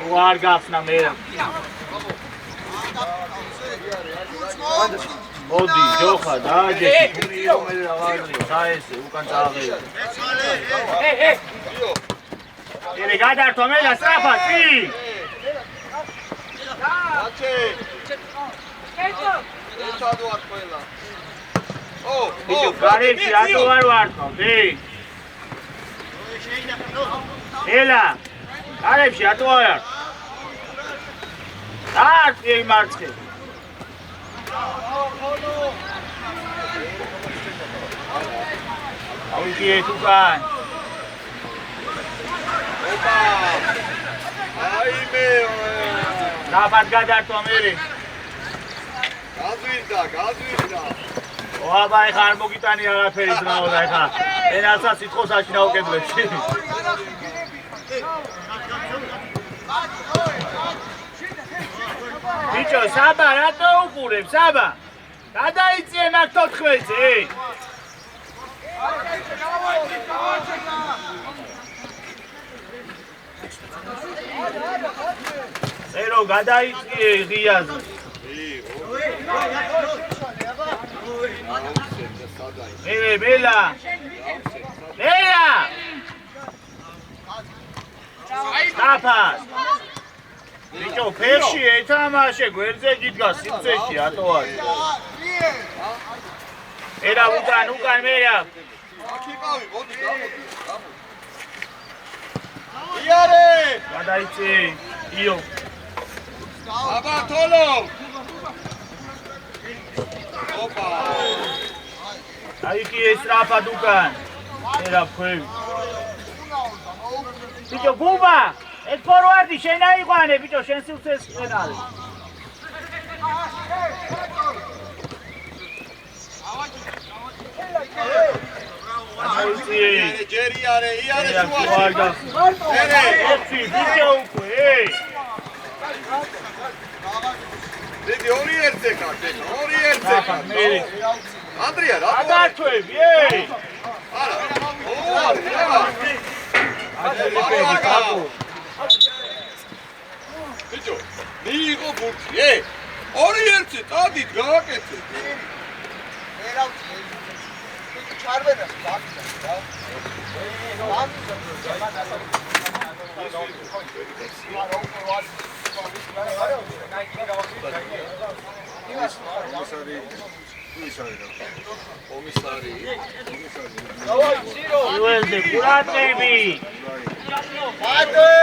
Vargasna mera. Modi, Joha, daje, tuni romeli avadri, saese, ukan taage. Hey. Ere gadar to mela strafa, fi. ჩადოათ ყველა. გარებში ატო არ ვარდო, დი. ელა. გარებში ატო არ. არტი იმარცხე. აუგე თუკან. ოპა. აიმე. დაბად გადართო მერე. გაძვირდა. აბა ეხა არ მოგიტანი არაფერი ძმაო და ეხა ენასაც სიტყოს აშინაო კედლებში. ბიჭო, საბა რატო უყურებ, საბა? გადაიწიე მაგ 14-ზე. ერო გადაიწიე ღიაზე. მელა. სტაფას. ბიჭო, ფერში ეთამაშე, გვერდზე გიდგა სივრცეში, ატო არის. ერა უკან მერა. აქიყავი, მოდი, გამოდი. იარე! გადაიწი, იო. აბა, თოლო! ოპა! აიქი ესტრაფად უკან. ერა ქვევი. ბიჭო, გუბა! ეს ფორვარდი შენ აიყვანე, ბიჭო, შენ სივრცეს შენ არის. ჯერი არე, იარე შუაში. ერთი ბიჭო უკვე. დიდი ორი ერთზე კარტე, ორი ერთზე კარტე. ანდრია რა? გადართვევი, არა. ბიჭო, მიიღო ბურთი, ორი ერთზე წადით გააკეთე. ჩარვენას ბაქს რა. კომისარი. იუელზე კურატები. მადე!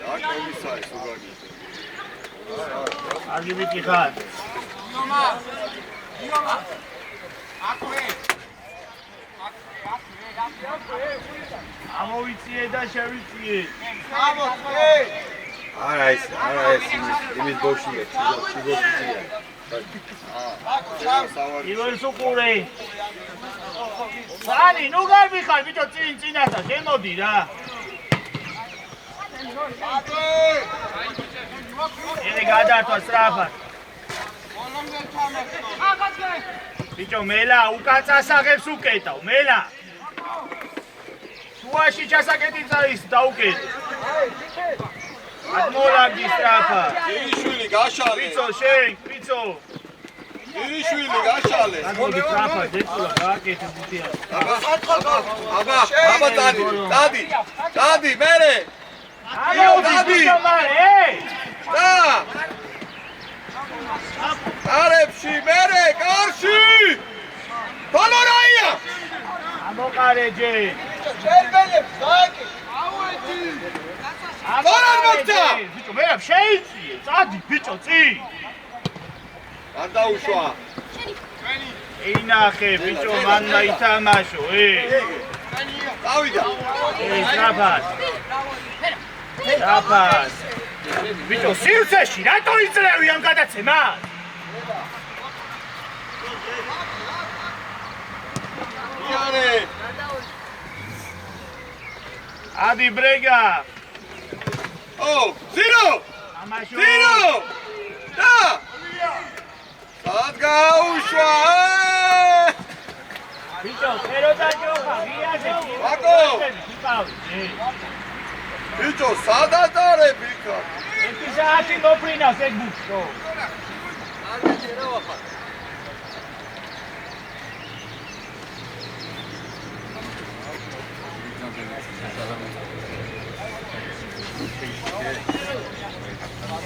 რა კომისარი სუგანი. აგიბიკი ხარ. იომა. აკვე. ამოვიწიე და შევიწიე. ამოწე. არა ეს იმის ბოშია, ჩიბოშია. იუელს უყურე. სანი, ნუ გამიხარ, ბიჭო, წინასა, შემოდი რა. ეხე გადართვა სწრაფად. ბიჭო, მელა, უკან წასაღებს უკეტავ, მელა. შუაში ჩასაკეტი წაის დაუკეტე. აკმოლანგი სწრაფა. ირიშვილი გაშალე. ბიჭო, შენ, ბიჭო. ირიშვილი გაშალე. აკმოლანგი სწრაფა, ძეწულა, გააკეთე ბუთია. აბა, დადი, მერე. დადი. და! არებში, მერე, კარში! თოლორაია! ამოყარე ჯე. ჩერბელებს გააკეთე. Სწორად მოხდა! ბიჭო, მე რა შეიწიე, წადი ბიჭო, წინ! არ დაუშვა. ინახე ბიჭო, მან დაითამაშო, დავიდა. სტრაფად. სტრაფად. ბიჭო, სივრცეში რატო იწლევი ამ გადაცემას? იარე. ადი ბრეგა. ზირო! თამაშო. ზირო! და! სადგაუშვა! ბიჭო, ფერო და ჯოხა, ღიაზე. ვაკო! იყავი. ბიჭო, სადატარები ხარ? 1 საათი მოფრინავს ეგ ბუქო.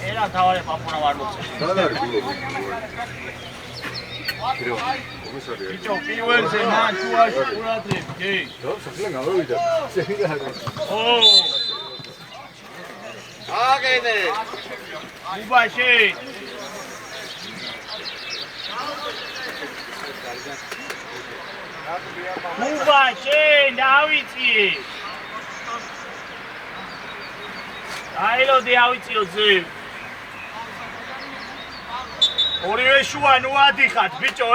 ერა თავარი პაპუნა ვარდოც. ბიჭო, პირველზე მან შუაში ყურადღები, კი. აგენე. უბაში. უბაში, დავიწი. აილოდი ავიწიო ძივ. ორივე შუა ნუ ადიხათ, ბიჭო,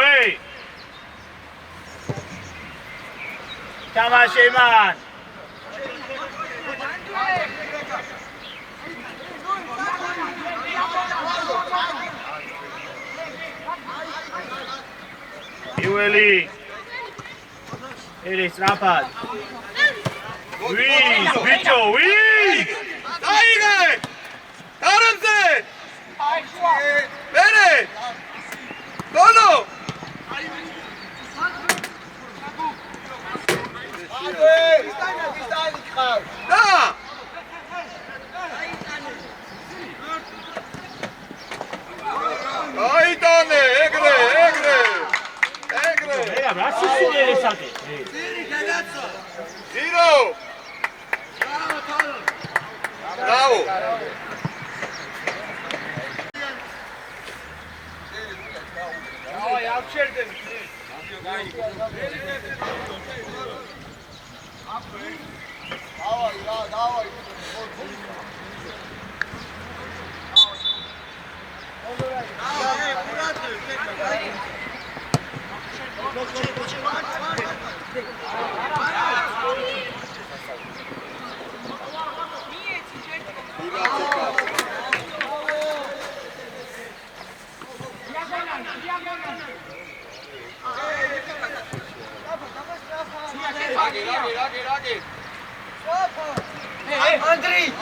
თამაშე მან. პირველი. ეს რაფად. ვინ, ბიჭო, ვინ? დაიგე! არამზე! მერე! დონო! და! აიტანე, ეგრე! რა სიცოცხლე ესაკე? ზირო! Bravo! Ay, yapşırdım. Davay. Ragi. Andrei!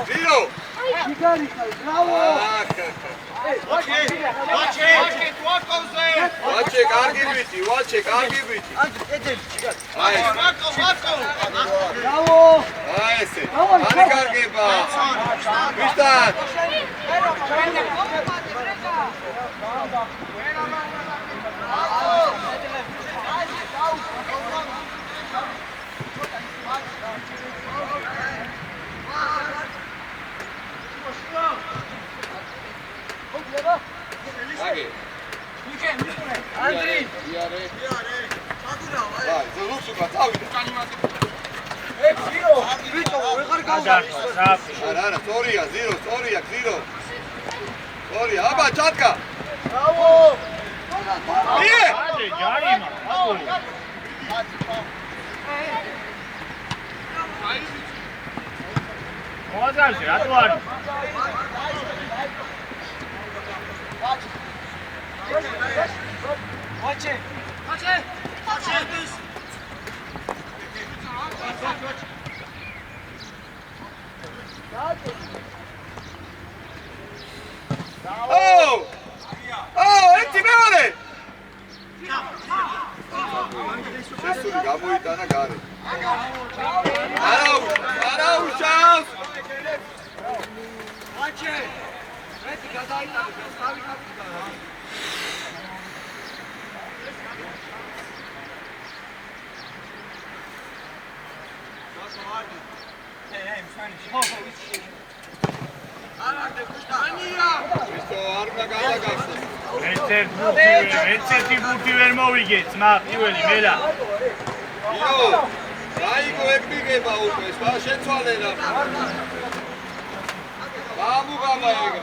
Zero! Andrei! Aba, čatka! Bravo! Nije! Odlaži, Advar! Hoće! ერთი მეორე! შესული გამოიტანა გარე. არაუშავს! Hoće! Reti gadajtane, stavi kako da. ერთ-ერთი ბურთი ვერ მოვიგეთ, ძმა, პირველი მელა. იო, რაიგო ეკბიგება უკვე, სხვა შეცვალე რა. გამუგამა ეგა.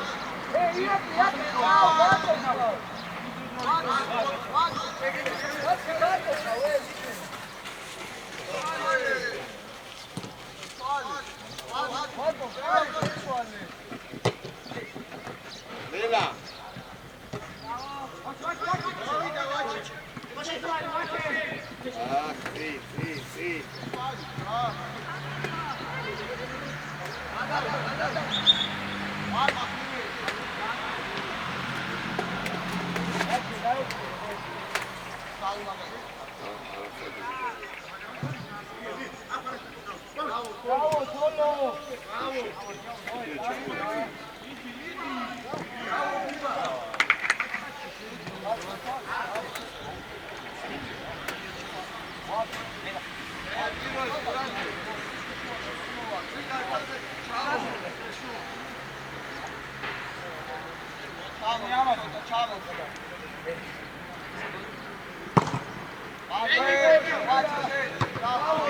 მელა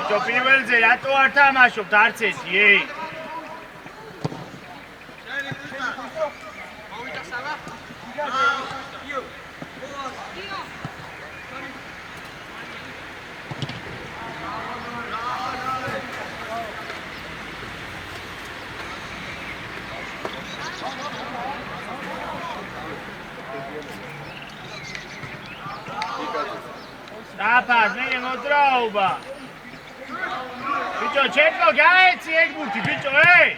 ბიჭო, პირველზე რატო არ თამაშობთ არც ერთი, ეი? დაფას, მე მოძრაობა. ბიჭო, ჩემო გაეცი ეგ ბურთი, ბიჭო, ეი!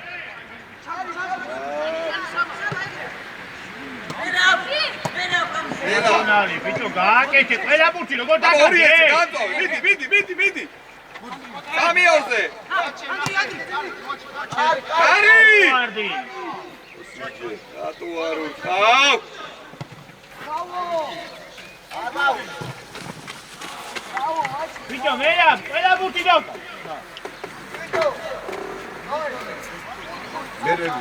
მერაბი, ბიჭო, გააკეთე, ყველა ბურთი როგორ დაგაგე? მიდი. სამიორზე. არი! რატო არ უხავ? ბიჭო, მერაბი, ყველა ბურთი დავკა. მერები.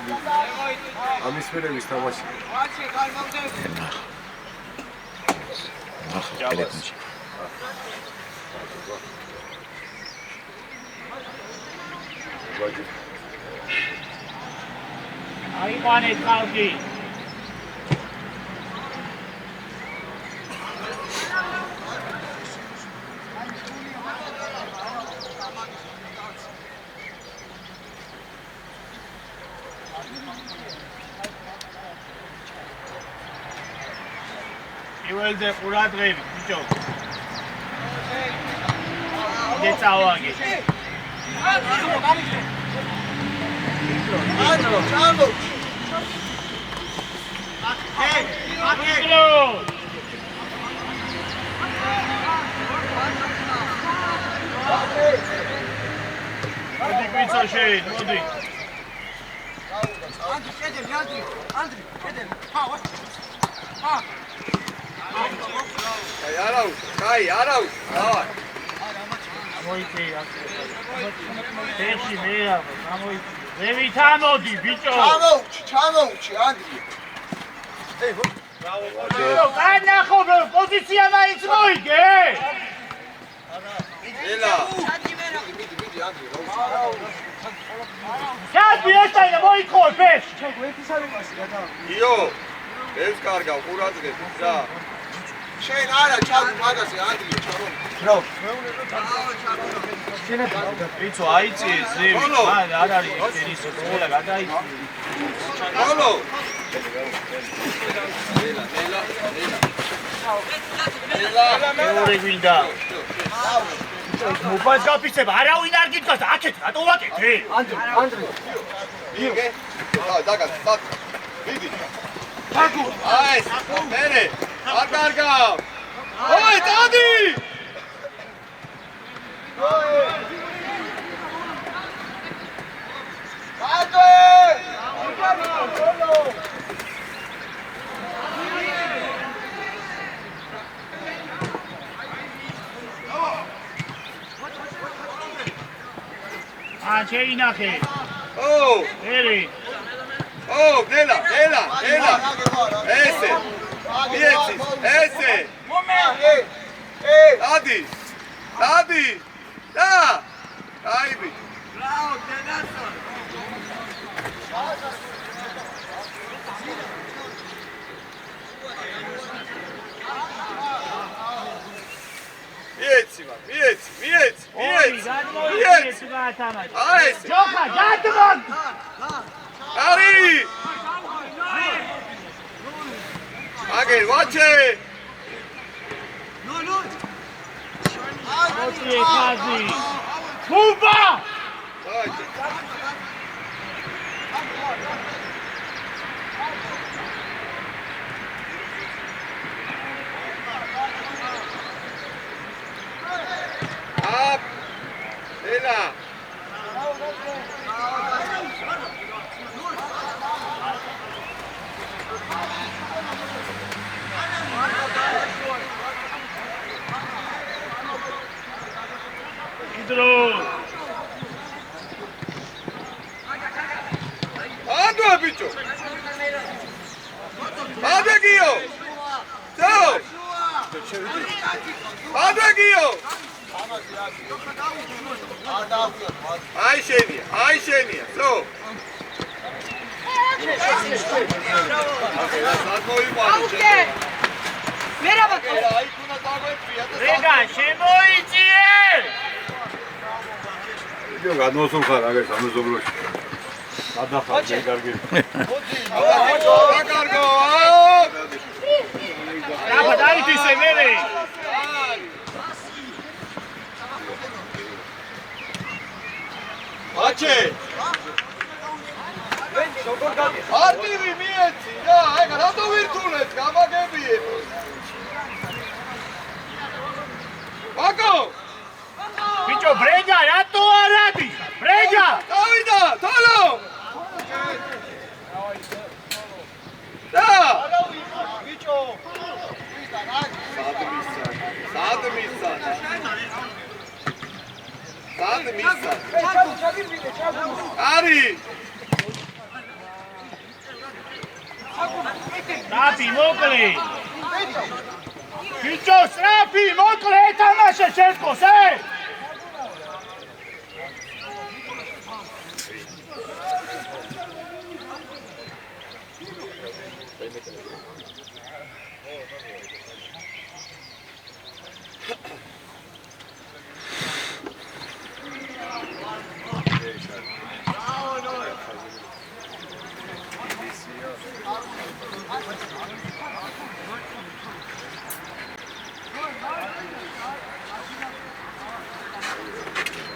ამის მერების თამაში. ტელეფონში. აიყვანე ხალხი. პირველზე ყურადღებით, ბიჭო. იდე წავაგე. მოდი გვიცა შეით, მოდი. ანდრი, კედელი. კაი, არავ, დავარ. მოიწე ასე. ეში მერავა, გამოიწე. ზევით ამოდი, ბიჭო. ჩამოუჩი, ანდრი. ბიჭო, განახო, პოზიცია მაინც მოიგე. ელა. მიდი, ანდრი. ჩადვი ესაინა მოიქო, ფეშ. იო, ეს კარგა, ყურადღებით რა. შენ არა ჩავი მაგაზე ანდრი ჩარო. ბიჭო, აიწი ზევი. მან არ არის ეს ყველა გადაიწი. ბოლო. ელა. მეორე გვინდა. მოფას გაფიცება, არავინ არ გიდგას, აქეთ რატო ვაკეთე? ანდრი. იგე? დაგა, მიდი. აი, მერე, არ კარგავ. ოი, დადი! შეინახე. ერი. დელა. ესე. მიეცის, ესე. დადი. და. აიბი. Bravo, Tennyson. მიეცი. ჯოხა, დადმონ! არი! აგერ ვაჩე! მოწიე ხაზი. ფუბა! ელა იდრო ანდო ბიჭო ადაგიო დაო ადაგიო აი შენია ზო რეგა შემოიწიე ვიდეო გადმოსულ ხარ აგერ სამეზობლოში გადახარ მე კარგი კარგო აბა დაიწისე მერე აჩე არტივი მიეცი და ეგ რატო ვირთულეთ გამაგებიე ბაკო ბიჭო ბრეგა რატო არ არის ბრეგა დავიდა თალო და ბიჭო სად მისა არი სტრაფი მოკლე ბიჭო სტრაფი მოკლე ეთამაშე შეთქოს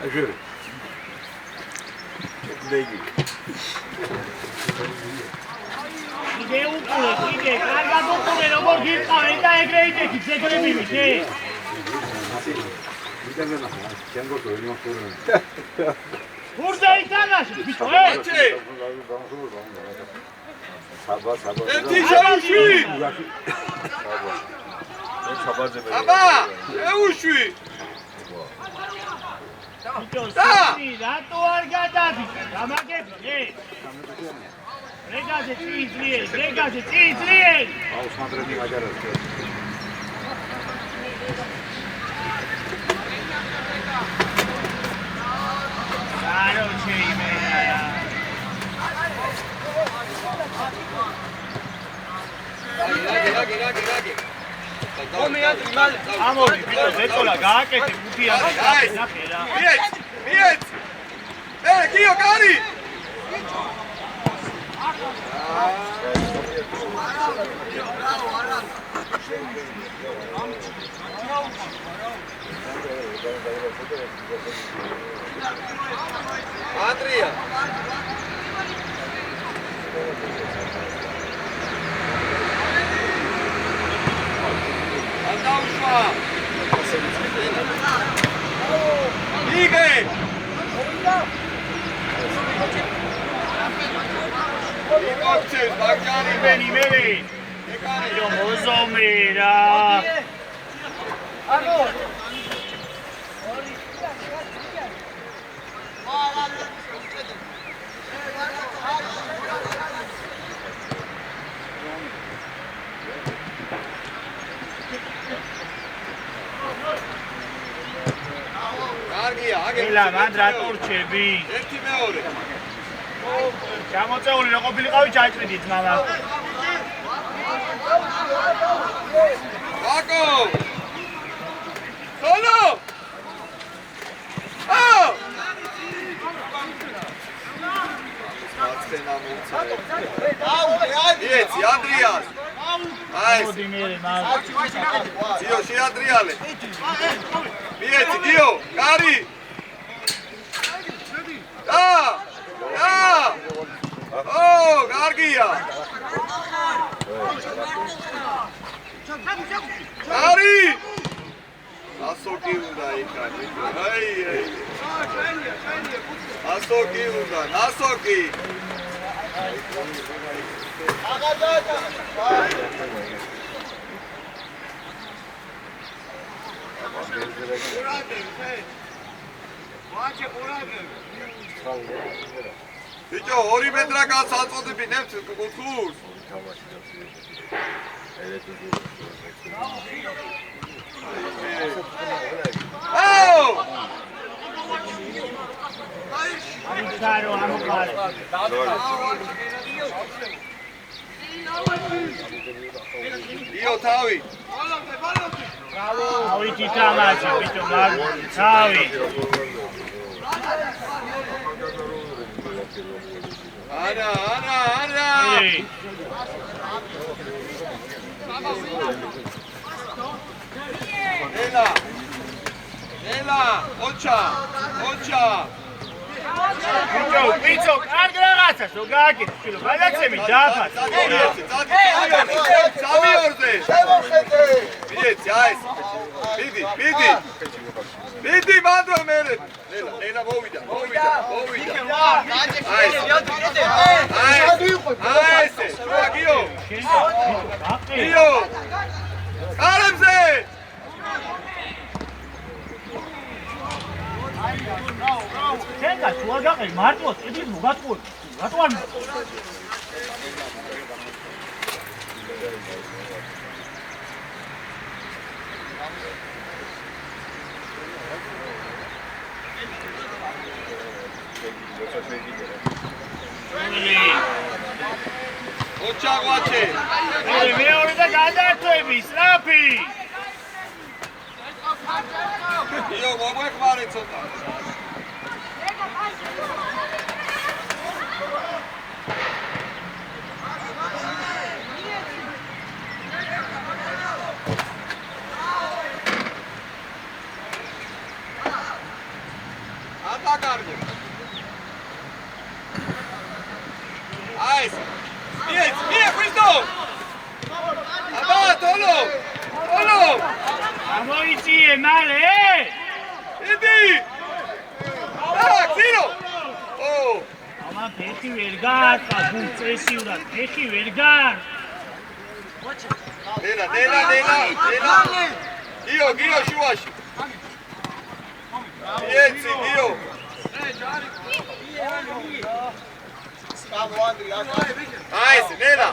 აჟერი დეგი იდე კარგად უყურე როგორ გიყავენ და ეგრე იდექი ზეგრები ვიდე ბურდა იტანაში ბიჭო აჩე ერთი შეუშვი აბა შეუშვი ბიჭო სი რატო არ გადადი გამაგებიე რეგაზე წიძლიე აუ სანდრენი გაჯარებს კაროჩე იმენა რაგი ამოვი ბიჭო ზეწოლა გააკეთე მუქიანი ნახე რა მიეც გიო კარი ანდრია დაუშვა იგე იგოჩეს ბაგარი ბენი მერე იო მოზომე რა აგო კარგია, აგერ. ელა, მან რა ტორჩები? ერთი მეორე. გამოწეული რა ყოფილიყავი ჩაჭრიდით მამა. ვაკო! სოლო! აუ! მაცენა მოცა. იეცი ანდრიას. აი. მოდი მე მამა. გიო შეადრიალე. მიეცი გიო, კარი. ო, კარგია. კარი. ასოკი უნდა იქანი. აი. ასოკი უნდა, ასოკი. ბიჭო, 2 მეტრა კაცს აწოდებინებთ კულტურს. აუ! აიჩარო ამოყარე. იო თავი. თავი თამაში ბიჭო თავი. ანა. ელა, ოჩა. ბიჭო, კარგ რაღაცას რო გააკეთე, შვილო, გადაცემი დააფას. სამიორზე. შემოხედე. მიეცი, აი ეს. მიდი, მანდო მერე. ელა მოვიდა. აი ეს. შუა გიო. გიო. კარებზე. შენდა შუა გაყრი მარტოს წიდის მოგატყუე. რატო არ ოჩა ღვაჩე. მეორე და გადაართვები, სრაფი. იო, მოგვეხმარე ცოტა. ატაკარგე. აის. მie, Cristo! აბა, თოლო! გამოიწიე მალე! იდი! გირო! ო! ამა ფეხი ვერ გააკა, გუწესიურად, ფეხი ვერ გარ. ნელა. გიო შუაში. იეცი, გიო. აის, ნელა.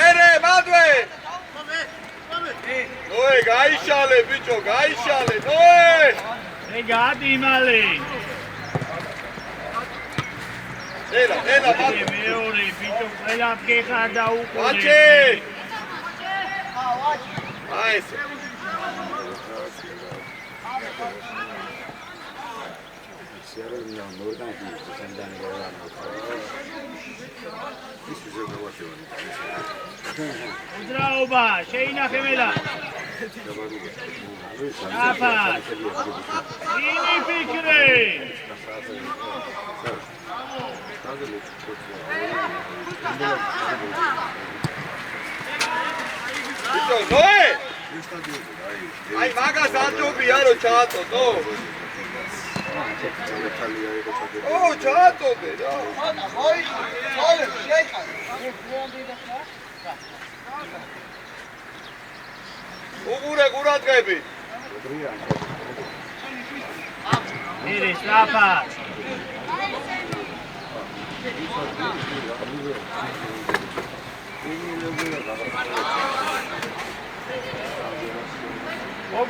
ერე, მადვე. ნოე, გაიშალე, ბიჭო, ნოე. მე გადი მალე. ნელა, მადვე. მეორე ბიჭო, ყველა ფეხა დაუყურე. ვაჩი. აის. უძრაობა, შეინახე მელა. აფას. ინი ფიქრე. ბიჭო, ნოე! აი მაგას ატობია რომ ჩააწოდო. ო, ჩააწოდე რა. უგურე ყურადღები. მერე სლაფა.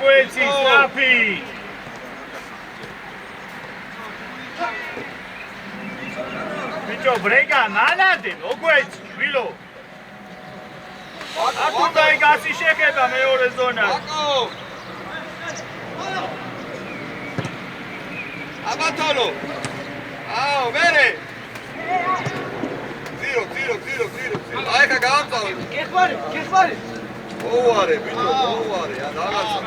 მოგვეცი სწრაფი. ბიჭო ბრეგა მანადე მოგვეცი შვილო. ატუნდა იგასი შეხება მეორე ზონას. აბათოლო. აო, მერე. ძირო. აი ხა გამწავე. გეხმარი. ოუარე, ბიჭო, ოუარე, რაღაცა.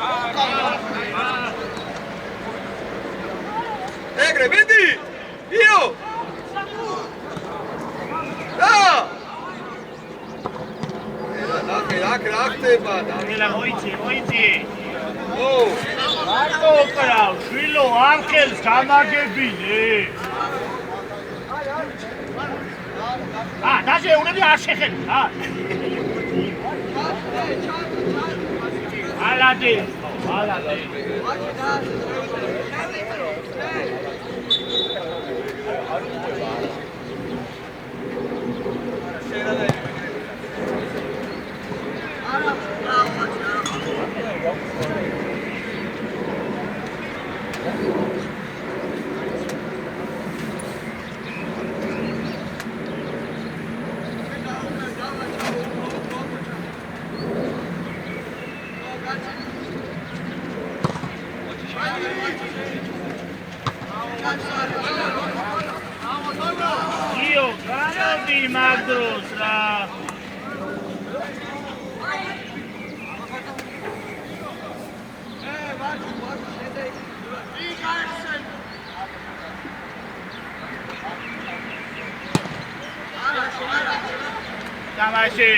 ეგრე, მიდი. იო. და. აკრა აქტება და. ელა მოიცი. ო. მარტო ყრავ, შვილო ანკელს გამაგებინე. დაჟეუნები არ შეხედა. ალადე. იო, განავდი მაგდროს რა. თამაში,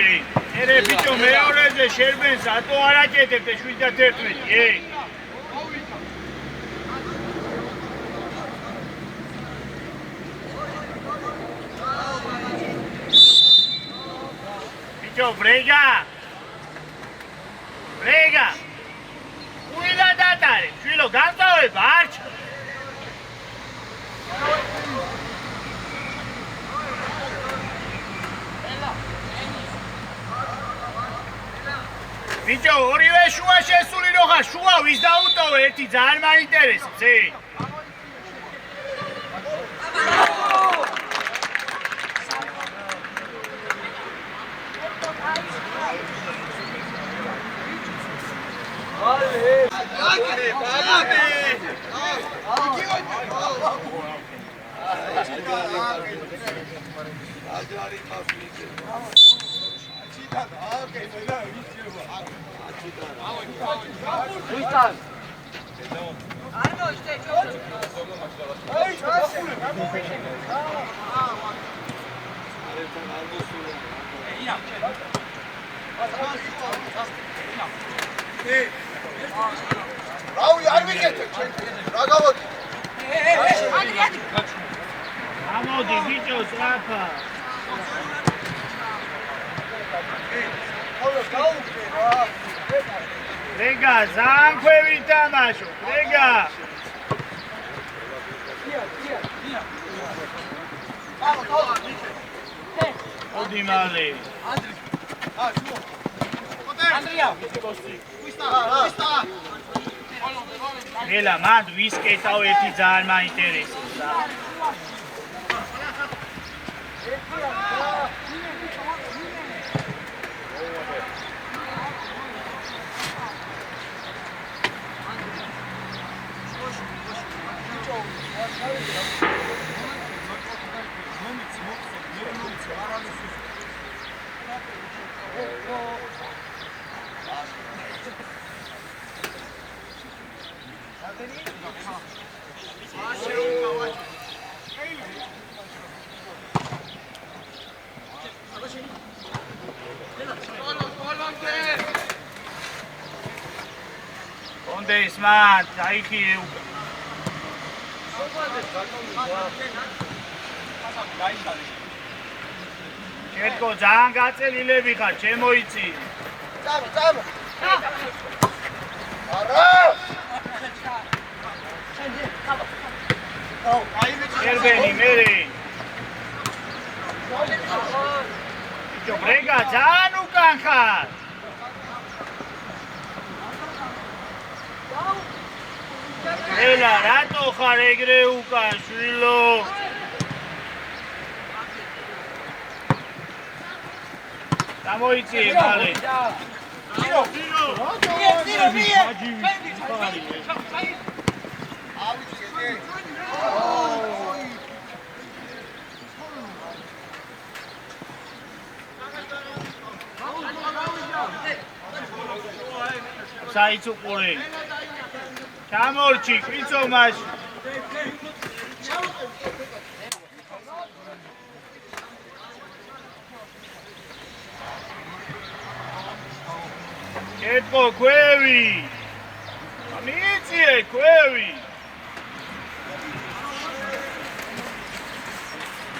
ერე ბიჭო მეორეზე შერბენს ატო არ აკეთებდე 7-11, ბიჭო ბრეგა. უილა დატარე, შვილო გამწავება არჩ. ბიჭო ორივე შუა შესული რო ხარ, შუა ვის დაუტოვე ერთი ძალიან მაინტერესებს, რავი არ ვიკეთებ ჩვენ რა გავაკეთე ამოდი ბიჭო სწრაფა რეგა ძალიან ქვევით თამაშო რეგა ოდი მალე Andrea, Ela, mando, isso que está o episódio mais interessante. Onde é smart? Aí que eu. Četko, ძალიან გაწელილები ხარ, ჩემო იცი. წამო. არა! ერბენი, მერე. ბიჭო, ბრეგა, ძალიან უკან ხარ. ხარ ეგრე უკან შვილო გამოიწიე მალე საიცუყურე ჩამორჩი კრიცო მაშ ეთქო ქვევი ამიციე ქვევი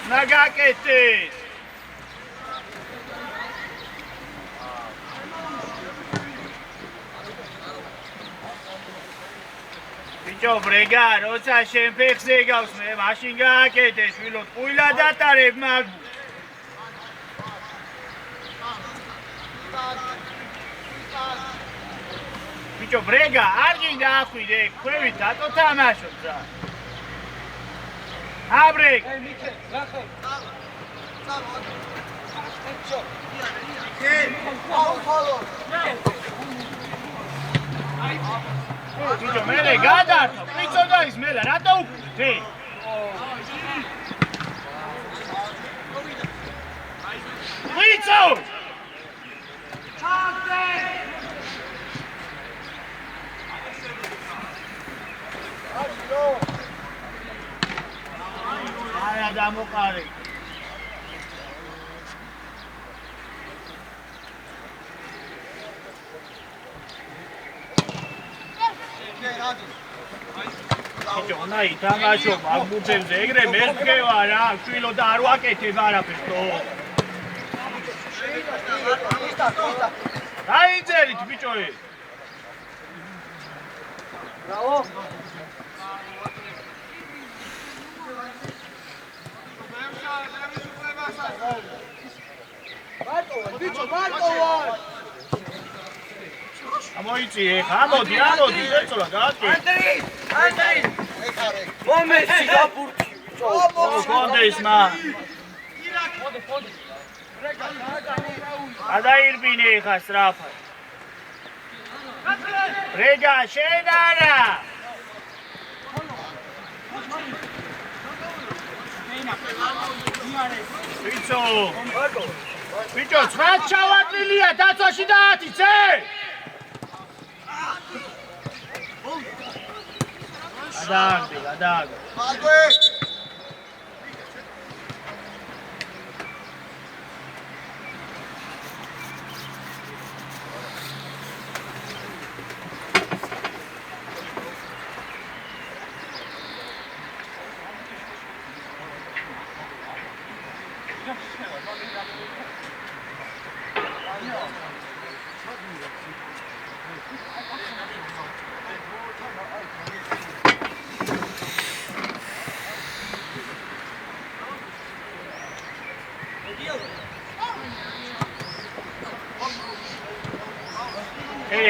ნაგაკეთეს ბიჭო ბრეგა როცა შენ ფეხზე გავს მე მაშინ გააკეთეს შვილო ტყუილა დატარებ მაგ ბიჭო ბრეგა არ გინდა ახვიდე ქვევით დატო თამაშობ და აბრეკ ბიჭო მერე გადართო პრიცო და ის მელა რატო უქმნით პრიცო ჩაგდე აი დამოყარე ჯონა ითამაშო მაგმუძებზე ეგრე მერდგევა რა შვილო და არ ვაკეთებ არაფერს თო დაიწერით ბიჭოი ბრავო ბიჭო მარტოვარ ამოიწიე ამოდი ზეწოლა გააკეთე ანტრი მომესი გაბურთი კონდეს მა ადაირბინე ხა სტრაფა რეგა შენ არა ბიჭო 9 ჩავატლილია დაცვაში და 10 წე გადაგ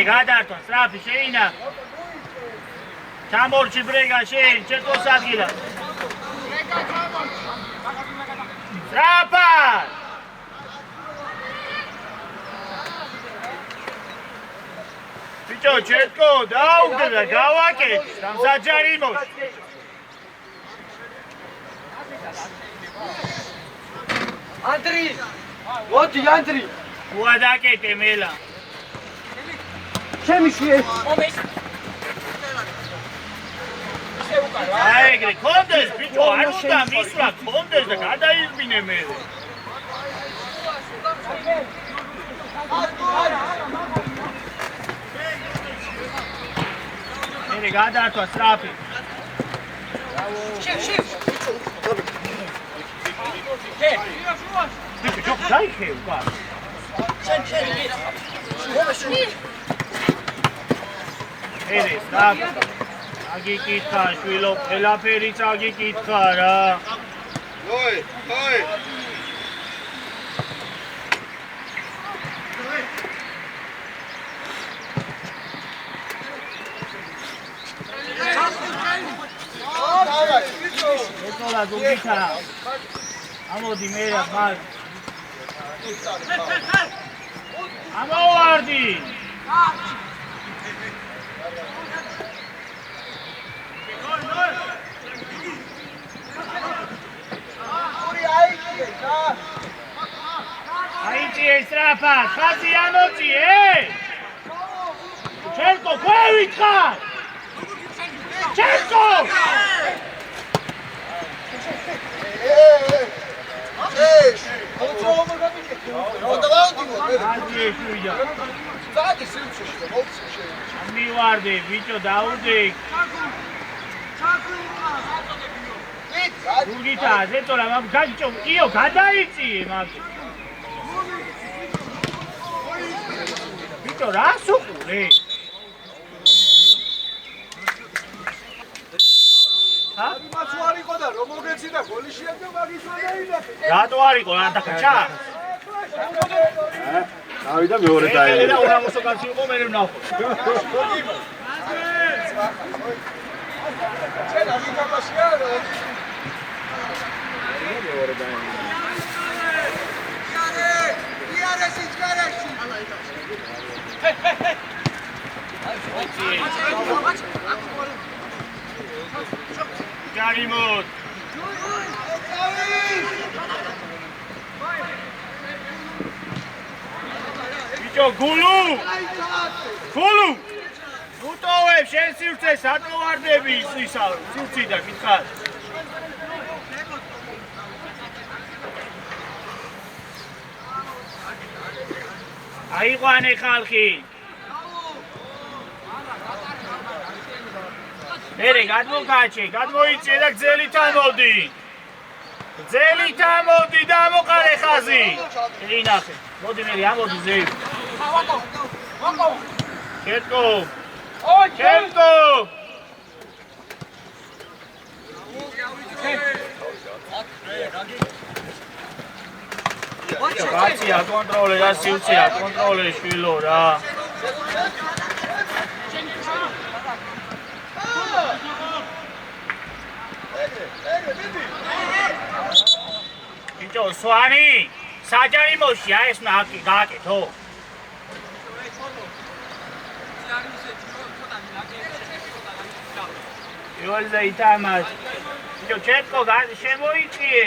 გადართვა სტრაფი შეინა ჩამორჩი ბრეგა შენ ჩეთოს ადგილა სტრაფა ბიჭო ჩეთკო დაუგდე და გავაკეთე სამსაჯარი იმოს ანტრი მოდი ანტრი უადაკეთე მელა შემიშვიე აი ეგრე კონდეს ბიჭო არ უნდა მისვლა კონდეს და გადაირბინე მე მე გადართვა სტრაფი შევ ბიჭო დაიხე უკან შენ ერეს რა აგიკითხა შვილო ყველაფერიც აგიკითხა რა ოი გულგიტა ამოდი მე რა მაგ ამოვარდი აიჭი ესტრაფა ხაზი ამოწი ჩერკო ქვევით ხარ ჩერკო მივარდი ბიჭო დაუდი გულგიტა ზეთორა მაგ გაჭო იო გადაიწიე მაგ ბიჭო რას უყურე მას უარიყო და რომ მოგეციდა გოლი შეაგდო მაგის ვადაინახე. რატო არისო რა დაკაჭა? ავიდა მეორე დაიწყო. და უნამოსო კაცი იყო მე ვნახო. შენ ამი თამაშია რა? მეორე დაიწყო. იარე სიჩქარეში. Garimot. Bicho gulu. Gulu. Gutove შენ სივრცე სატო ვარდები ისა სივრცი და გითხარ. აიყვანე ხალხი. მერე გადმოგაჩე, გადმოიწიე და გძელით ამოვდი. გძელით ამოვდი და ამოყარე ხაზი. ინახე, მოდი მერე ამოვდი ზევი. ჩერკო. ჩერკო. კაცია კონტროლე რა სივრცეა, კონტროლე შვილო რა. ბიჭო, სვანი, საჯარი მოშია ეს ნაკი გააკეთო. იოლზე ითამაშ. ბიჭო, ჩერკო შემოიწიე.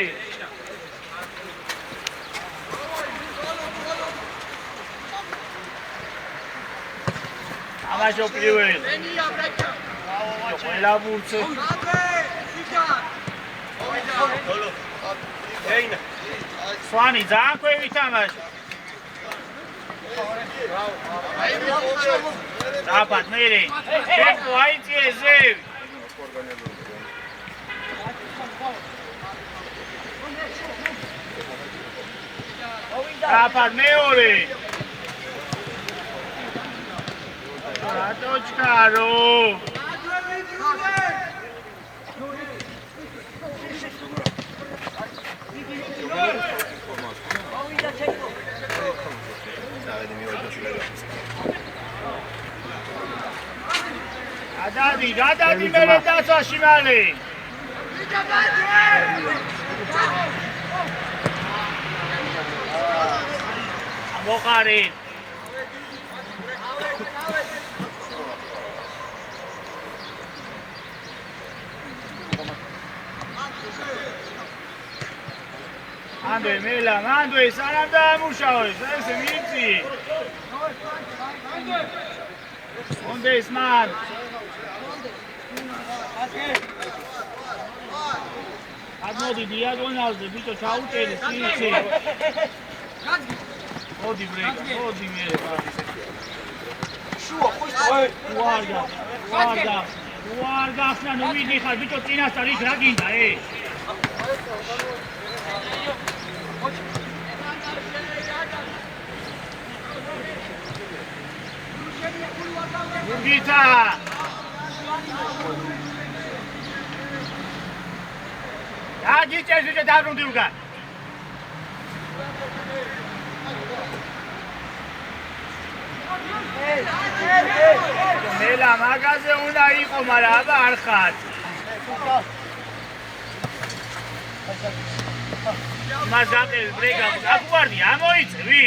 ამაშო პირველ. ყველა ბურცე. სვანი ძალიან ქვევი თამაშ. დაბად მერე. ჩერკო აიწიე ზევი. დაბად მეორე. რატოჩქარო. გადადი მერე დაცვაში მალე. მოყარი. ანდე მელა, ანდე სანამ დაამუშავეს, ესე მიწი. მონდეს მან. admodi diagonalze, bito čaučeli, sliči. Odi brega, odi mire. Uarga, no vidi, bito tina stališ raginda, Gita! Ja, Gita, je vais t'attendre du gars. Mela, magaze una hijo maraba arhat. მას გაყევი ბრეგა აკوارდი ამოიწევი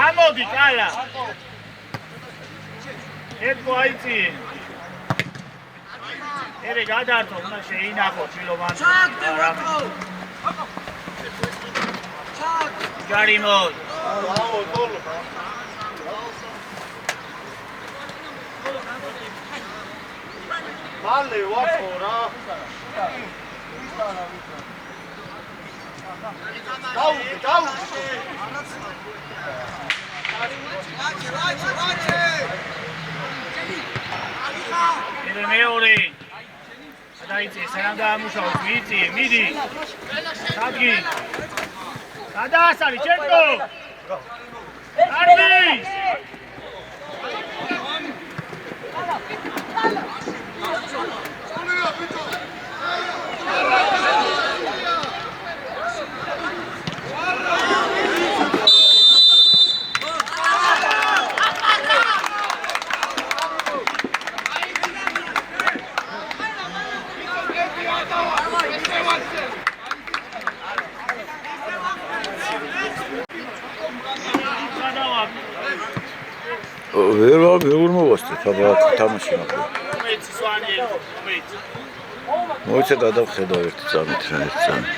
ამოდი კალა ეთქო აიწი ერე გადართო უნდა შეინახო ჩილოვანი ჯარიმო მალე ვახო რა მეორე დაიწე სანამ დაამუშავოს მიწი მიდი საგი გადაასალი ჩერკო არბის ვერ მოვასწრეთ აბა თამაში მაგრამ უმეცი სვანი ერთხო უმეცი მოიცა გადავხედავ ერთი წამით რა ერთი წამით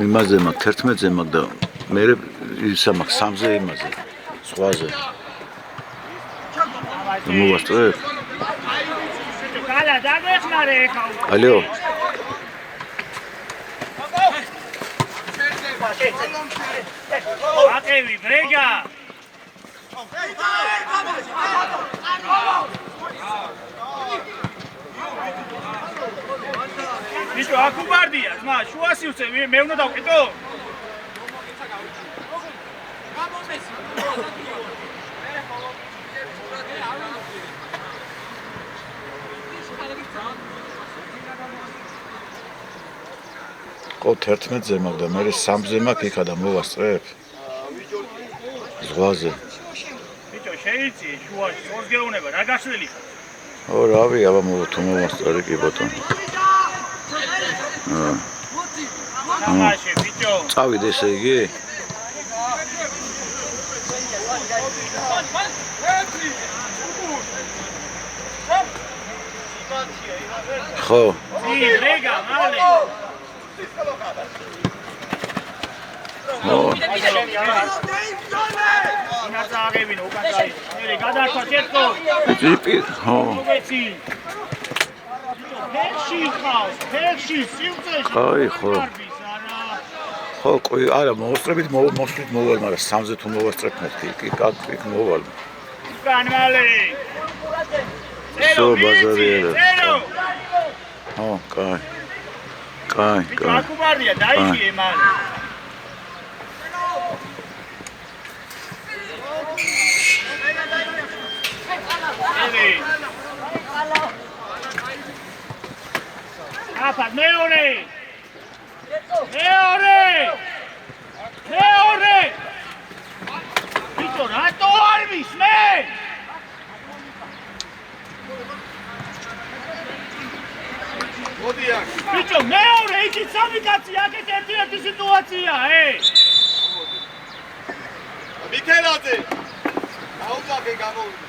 იმაზე მაგ 11-ზე მაგ და მე ისა მაგ 3-ზე იმაზე სხვაზე მოვასწრებ კალა დაგეხმარე ეხა ალო აკევი ბრეგა ისო აკუბარდია ძმა შუასი უცე მე უნდა დავკეტო ყო 11-ზე მაგ და მე 3-ზე მაგ იქა და მოვასწრებ ზღვაზე ბიჭო შეიცი შუაში სწორს გეუნება რა გაშველი ო რავი აბა თუ მოვასწრე კი ბატონო ამაში ბიჭო წავიდე ესე იგი ხო ბრეგა მალე ინაცაღებინო უკან წაი მე გადართვა ჩეთქო ტიპი ხო მოგეცი ფერში ხავს ფერში სიუწეში აი ხო ხო ყი არა მოვასწრებით მოვასწრით მოვალ მაგრამ 3-ზე თუ მოვასწრებ მეთქი კი კაკ მოვალ უკან მალე სო ბაზარია ხო კაი აკუბარდია დაიხიე მალე აფად მეორე ბიჭო რატო არ მისმე მოდი აქ ბიჭო მეორე იქით სამი კაცი აქეთ ერთი სიტუაცია მიქელაძე აუძახე გამოვიდა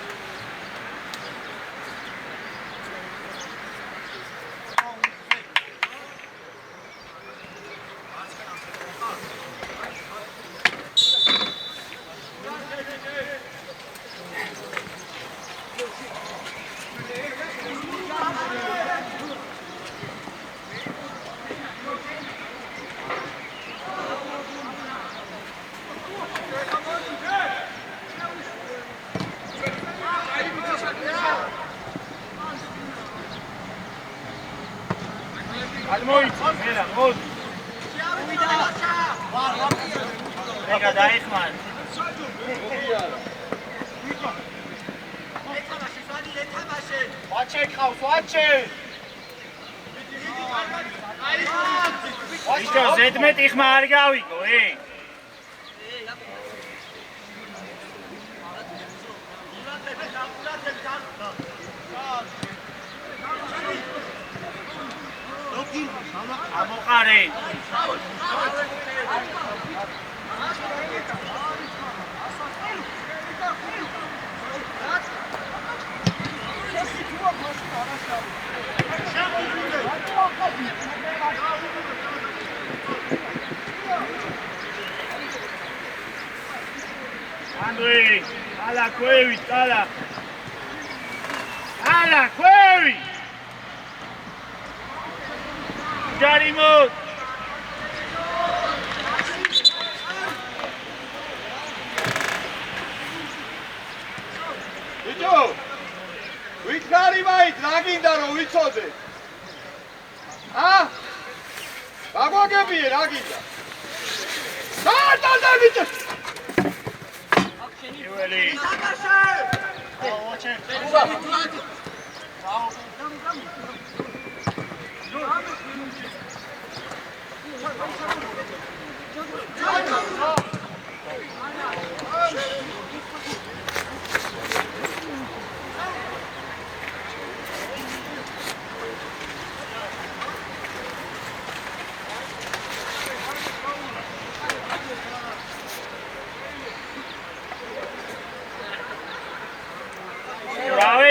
Almoiți, mira, mod. Rega, dai, man. Watch it, Klaus, watch it. Ишко, ზედმეტ იხმა არ გავიგო, ამოყარე. Andrei, ala Cuevi, ala Cuevi. Jarimut. Იტო, ვიქარი მაით, რა გინდა რომ ვიცოდე? გაგვაგებიე, რა გინდა? დაატანდა ბიჭო. Iueli.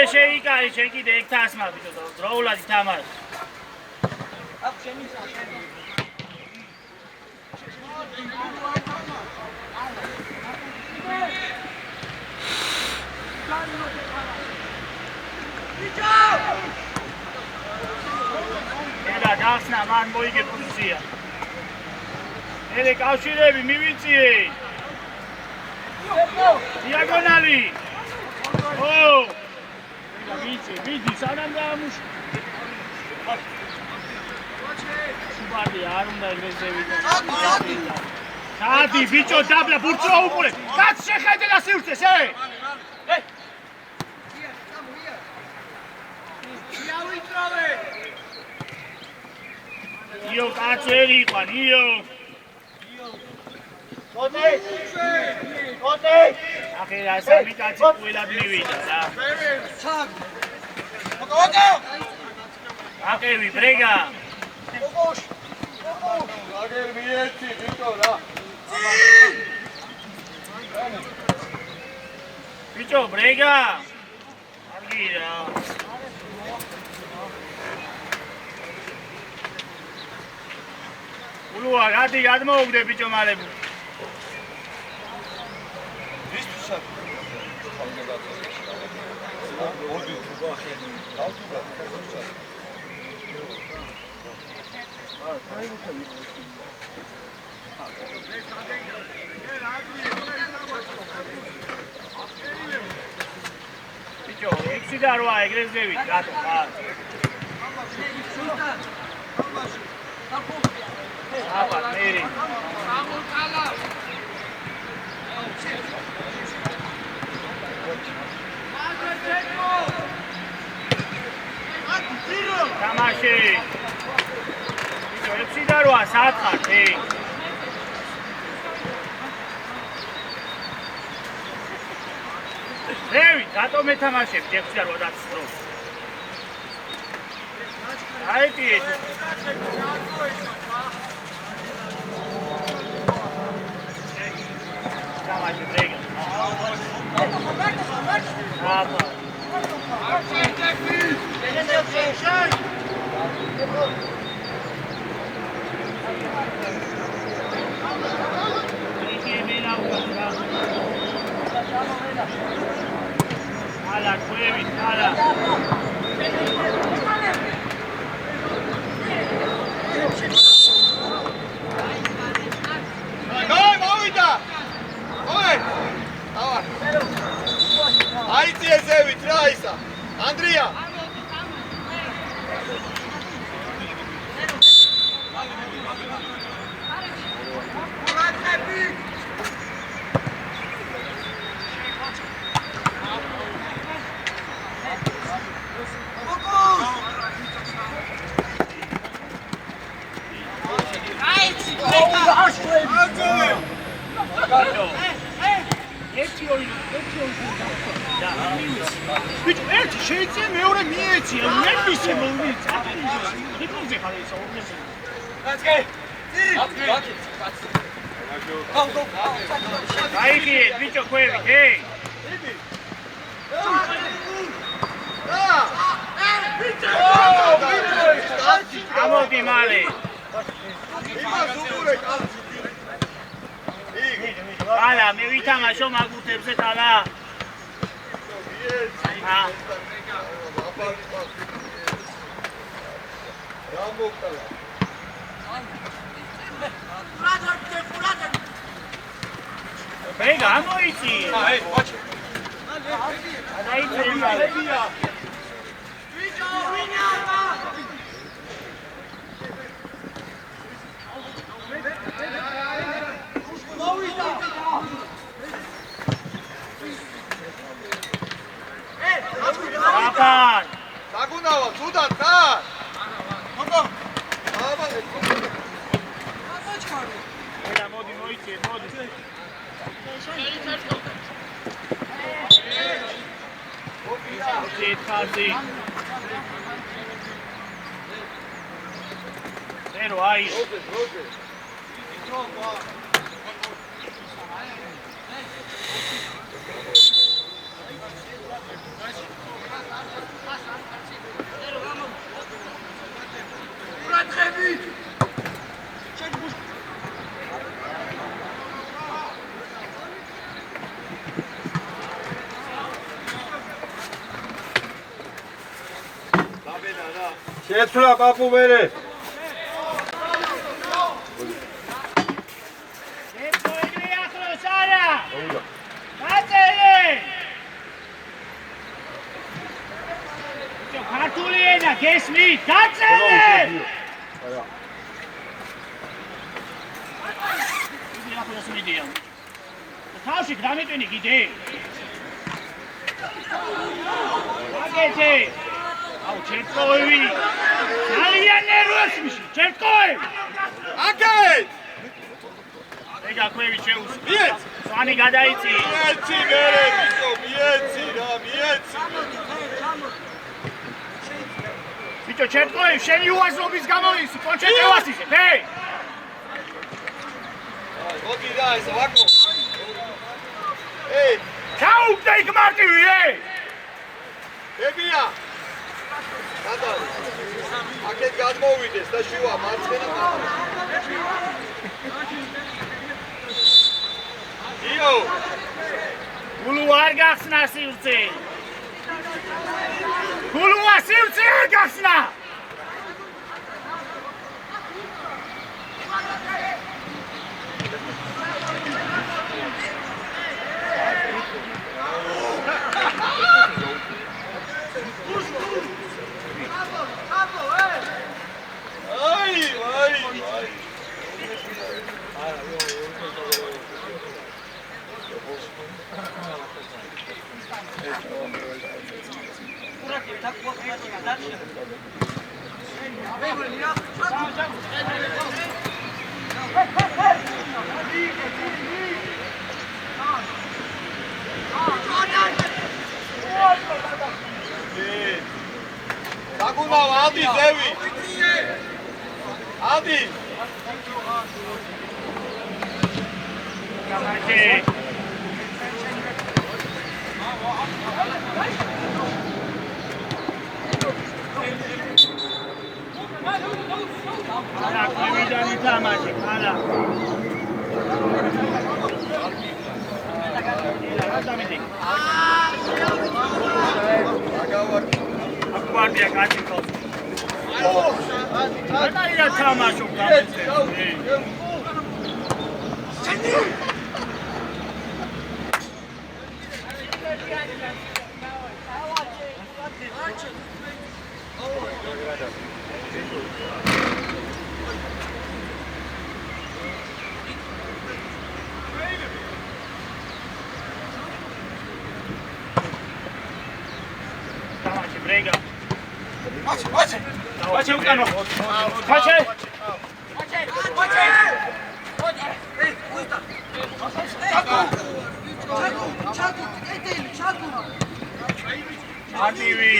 შეიკარი შენ კიდე ეგ თასმა ბიჭო დროულად ითამაშ. ელა გახსნა მან მოიგე პოზიცია. ელე კავშირები მივიწიე. დიაგონალი. Vidi, sánam dámus. Subadi, არ უნდა ეგრეზევიდე. Სადი, ბიჭო, დაბლა, ბურცო უყურე. კაც შეხედე და სივრცეს, იო, კაცვერი იყვან, იო. Kote! Akhi, რა სამი კაცი ყველად მივიდა რა. აკევი, ბრეგა. აგერ მიერთი, ბიჭო რა. ბიჭო, ბრეგა. კარგი რა. ულუა, გადი, გადმოუგდე ბიჭო მალებო. Bicho, eksi de arva egrezevi, gato, Apa, meri. Tamashi. Bicho, eksi de arva, saat, Revi, dato metamașe, ce-ți-a rodat stros. Hai, tine. Tamașe, brega. Apa. Ala, Cuevi, ala. Noi, mauita! Oi! Aua! Aici e Zevi, Traisa! Andria! ბიჭო, ერთი შეიწია, მეორე მიეცია, მე მისე მოვიცა. დიპლომზე ხარ ისო, უბნესი. აიგე, ბიჭო, ხვევით, ჰეი. ამოდი მალე. ალა, მე ვითამაშო მაგუთებზე თალა. Venga, amoici! Kapan! Sagunava, sudan, kar! Έλα, μόντι, μόιτσι, μόντι. Οκ, φάση. Zero, aí. Très vite. შეცვლა პაპუ მერე. გესმი, დაწერე! იგი ახლა მიდია. თავში გრამიტვინი გიდე. აგეთე. აუ, ჩერტკოევი. ძალიან ნერვოსი მიში, ჩერტკოევი. აკეთ! ეგა ხვევი შეუს. მიეც! სვანი გადაიცი. მიეცი მერე, ბიჭო, მიეცი რა, მიეცი. ბიჭო, ჩერტკოევი, შენი უაზრობის გამო ისი, კონჩეტევას ისე, ჰეი! მოდი რა, ეს ვაკო. ეი, ჩაუგდე იქ მარტივი, ეი! ებია! გადარი. აკეთ გადმოვიდეს და შუა მარცხენა მაღლა. იო! გულუ არ გახსნა სივრცე. გულუა სივრცე არ გახსნა. აი, აი, აი. Sagunava, Adi, Zevi. Adi. Ala, კვევიდანი თამაში, ala. აკვარდია გაჩიკოს. ადა თამაშო გამეცე. Brega. Pace. Pace ukano. Pace. Pace. Pace. Ei, gusta. არტივი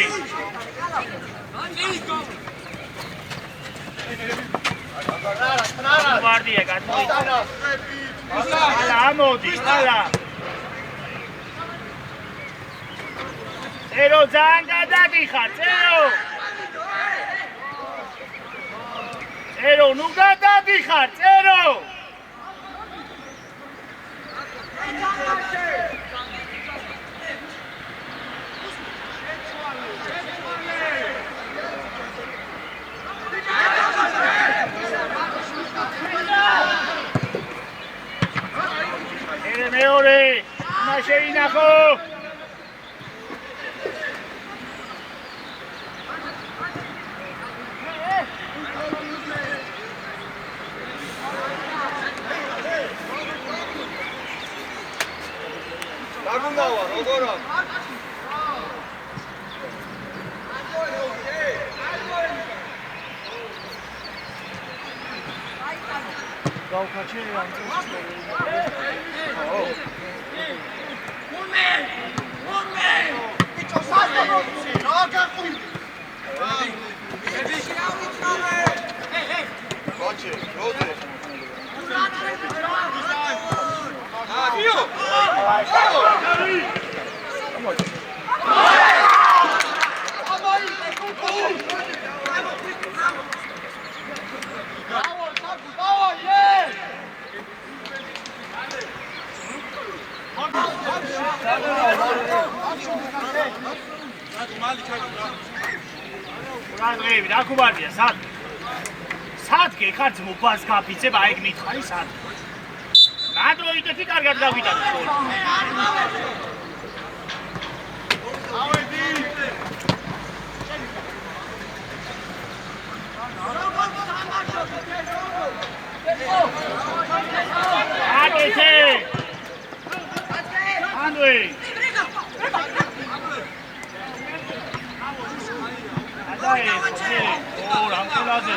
ვარდია გადმოიტანა ალა ამოდი ალა წერო ძალიან გადაგიხარ წერო ნუ გადაგიხარ წერო მეორე უნდა შეინახო დაგუნდავა როგორ აქვს გავხაჩერე ამ Ურადღები, რა ქუბარდია, სად? სად გეხარ ძმობას გაფიცებ, აი მითხარი სად? რადროიდეთი კარგად გავიტანე სულ. აგეთე. ანდვი. ო, რამკულაზე.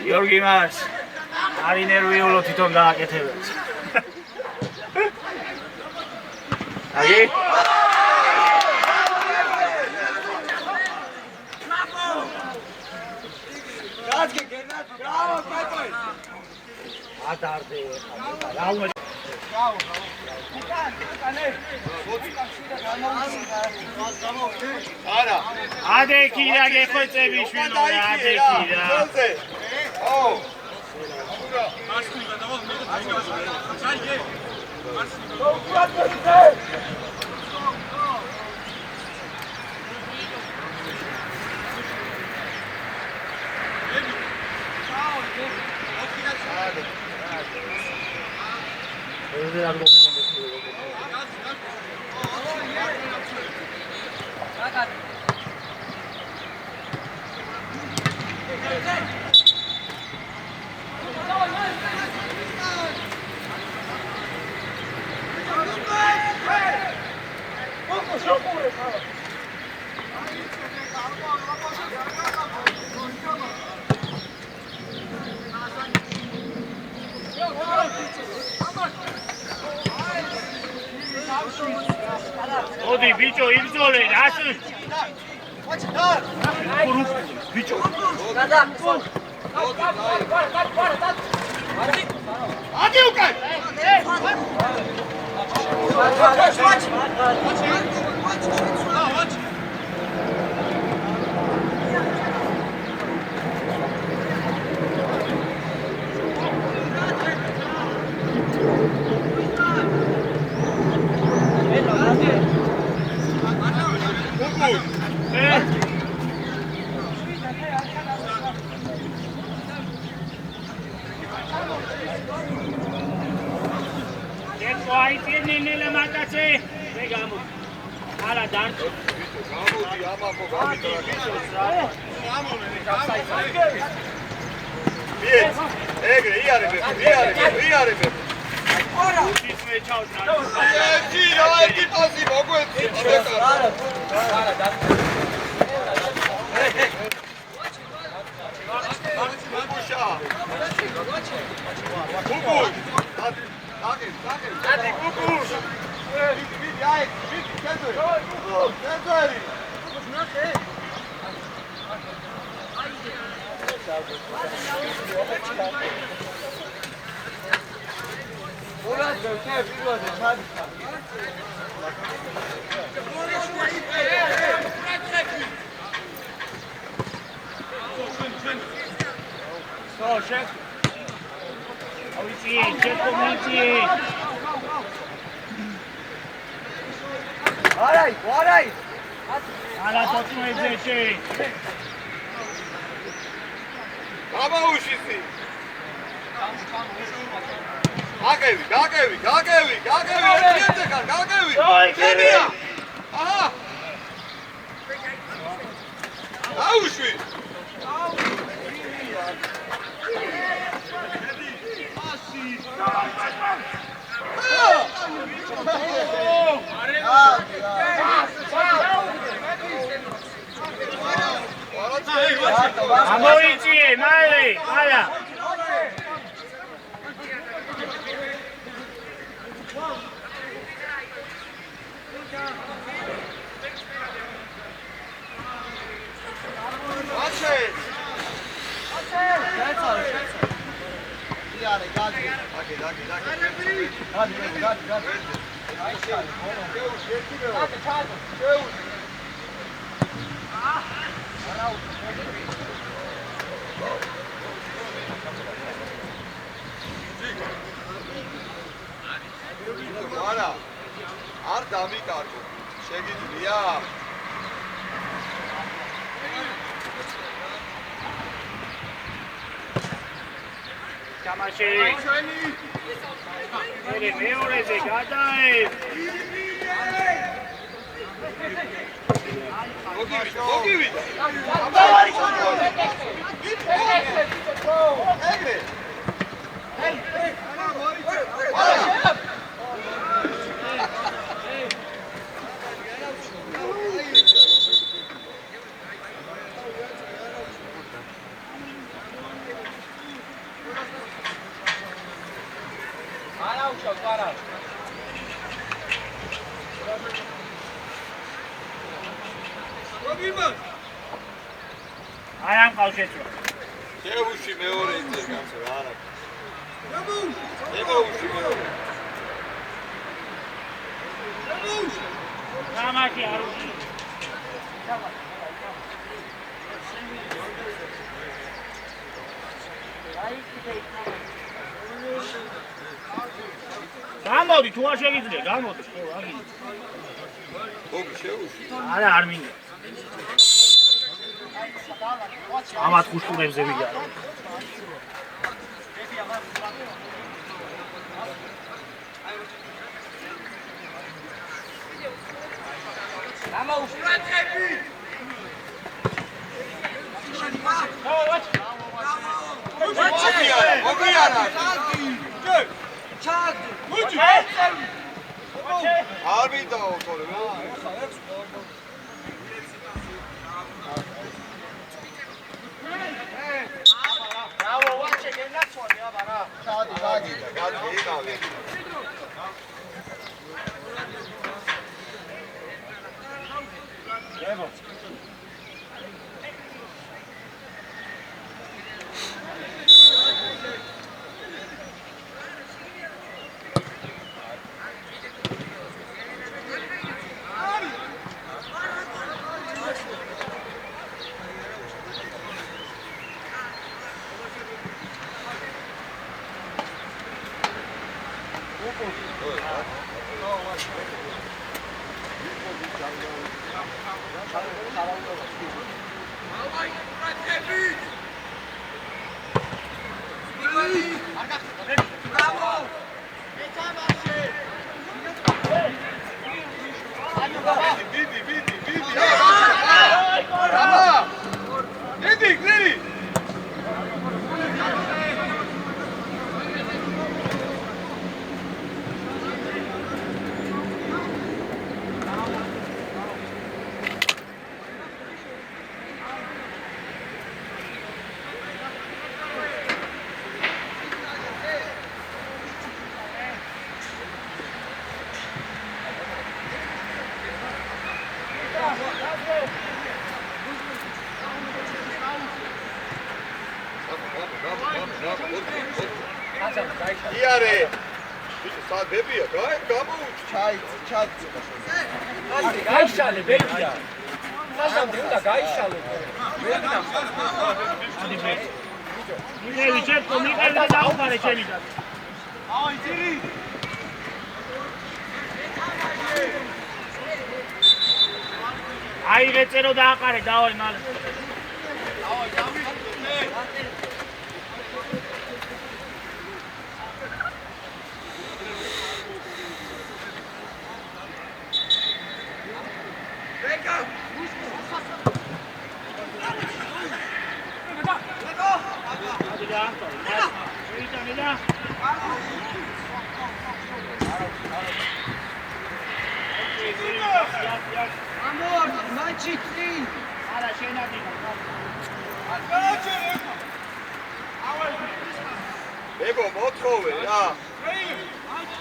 Γιώργη μας, ari nerviulo თვითონ გააკეთებებს. Agi? Gadge, Gernat, bravo, Pepe! Adarde, bravo. არა ადექირა გეხვეწები შვილო რა ადექირა ო ოდი ბიჭო იბრძოლე რას ბიჭო ადი უკან Good. ნელა მაკაცე. მე გამო. არა დარჩი. გამოდი ამაფო გამიტრაგე. ეგრე იარებ. არა. ის მე ჩავს. ერთი პასი მოგვეცი. არა დარჩი. მოგუშა. გუგუ. დადი გუგუ. ვიდი აი, ვიდი კეთო. კეთოი. ნახე. ორად გეთე პირველზე ჩადი. Шеф. Ауйти, чекомити. Арай. Ала тотмоეძეში. გამაუშისი. გაგევი. ერთიეთზე ხარ, გაგევი. გენია. აჰა. აუშვი. ამოიწი, მალე, ალა. არა არ დამიკარგო შეგიძლია თამაში მეორეზე გადაებ მოგივი არა მყავშეცო შევუში მეორე იწე განსა რა არა შევუში მეორე თამაში არ უში გამოდი თუ არ შეგიძლია გამოდი ხო რა გინდა ოგი შევუში არა არ მინდა ამათ ხუშტურებზე ვიგარო გამოუშურათები მოგიარა ჩადი არ მინდა ოქორე ბრავო ვაჩე გენაცვალი აბარა ჩადი იგავი ებო ბრავო ეთამაშე იარე ბიჭო სადებია გამოუჩ ჩაიცი ასე გაიშალე ბებია ხაზამდე უნდა გაიშალო მიგელი ჩემო მიგელი და დაუყარე ჩემი და აი ძირი აი რეწერო დააყარე დავაი მალე ბებო მოთხოვე რა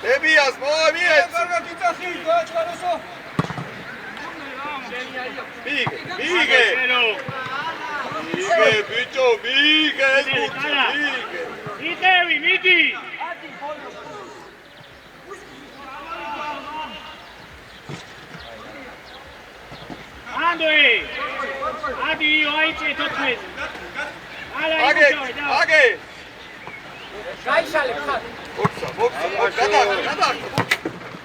ბებიას მოამიეთ მიგე ბიჭო მიგე იტევი მიდი ანდოი ადი ოიჭე თოთმეს აგე გაიშალე ხარ მოხსა გადა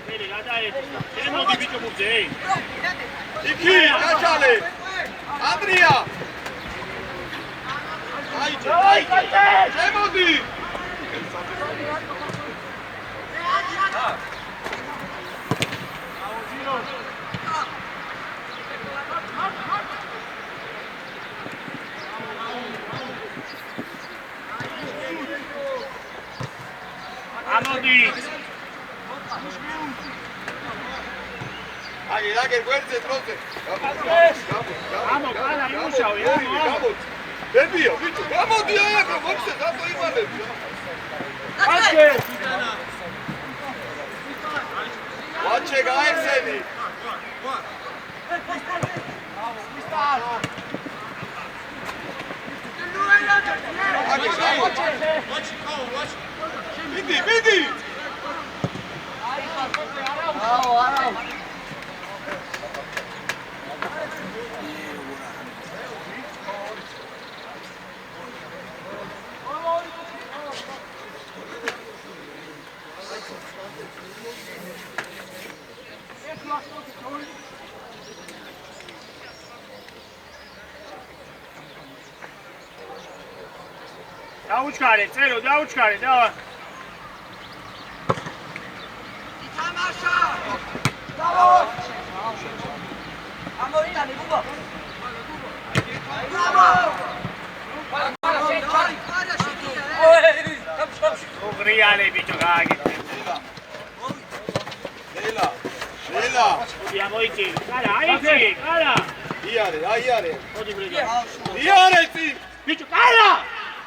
მერე გადაეთ შემოდი ბიჭო მუძე იქი გაჩალე ანდრია აიჭე შემოდი ამოდი აგე გვერდზე დროზე ამო კალა იმუშავე ამო ბებია ბიჭო გამოდი აიაკო მოხსე დათო იმალები აჩე ვაჩე გაიხსენი მიდი არა დაუჩქარე წერო დაუჩქარე დავა ითამაშა დავა ამოიტანე ბუბა ოღრიალე ბიჭო გააგეთ ლელა ამოიწი კარა აიწი კარა იარე მოდი ბრიგა იარე წი ბიჭო კარა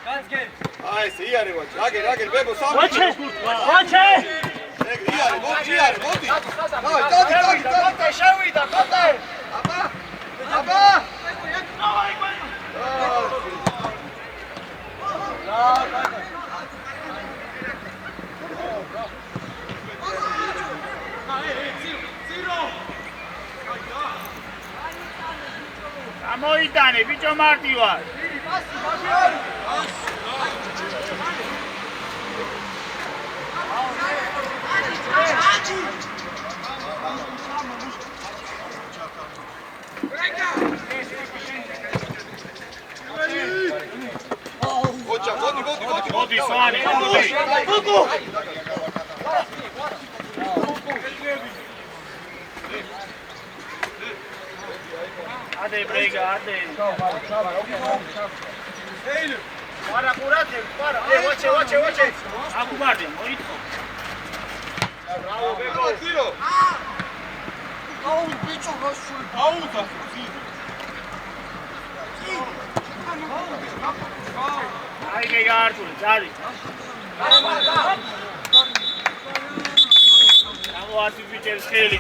აი ეს იარე ვაჩე აგე ბებო სამი ვაჩე იარე მოდი დადი შევიდა ხოთე აბა ამოიტანე ბიჭო მარტივარ მოდი სვანი მოდი ადე ბრიგა ადე არა ყურათე არა ვაჩე აკუბარდი მოიწო ბრავო ბებო ძირო აუ ბიჭო გასული აუთა აი გეარტული ძარი ამო ათი ბიჭებს ხელი